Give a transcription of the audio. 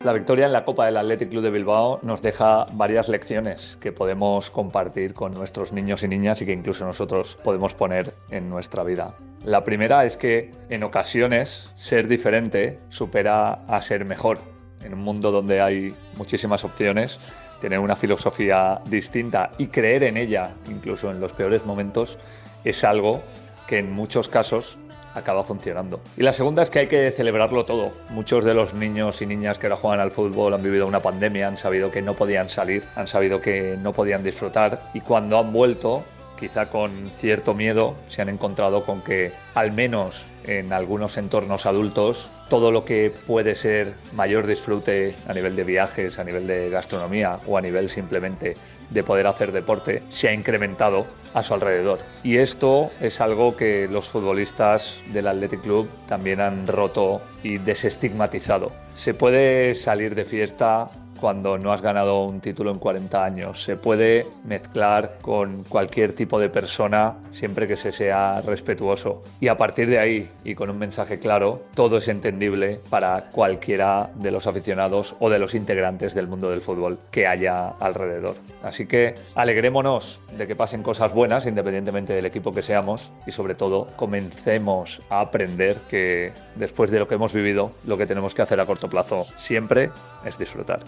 La victoria en la Copa del Athletic Club de Bilbao nos deja varias lecciones que podemos compartir con nuestros niños y niñas y que incluso nosotros podemos poner en nuestra vida. La primera es que en ocasiones ser diferente supera a ser mejor. En un mundo donde hay muchísimas opciones, tener una filosofía distinta y creer en ella, incluso en los peores momentos, es algo que en muchos casos acaba funcionando. Y la segunda es que hay que celebrarlo todo. Muchos de los niños y niñas que ahora juegan al fútbol han vivido una pandemia, han sabido que no podían salir, han sabido que no podían disfrutar y cuando han vuelto, quizá con cierto miedo, se han encontrado con que, al menos en algunos entornos adultos, todo lo que puede ser mayor disfrute a nivel de viajes, a nivel de gastronomía o a nivel simplemente de poder hacer deporte, se ha incrementado a su alrededor. Y esto es algo que los futbolistas del Athletic Club también han roto y desestigmatizado. Se puede salir de fiesta cuando no has ganado un título en 40 años. Se puede mezclar con cualquier tipo de persona siempre que se sea respetuoso. Y a partir de ahí, y con un mensaje claro, todo es entendible para cualquiera de los aficionados o de los integrantes del mundo del fútbol que haya alrededor. Así que alegrémonos de que pasen cosas buenas, independientemente del equipo que seamos, y sobre todo comencemos a aprender que después de lo que hemos vivido, lo que tenemos que hacer a corto plazo siempre es disfrutar.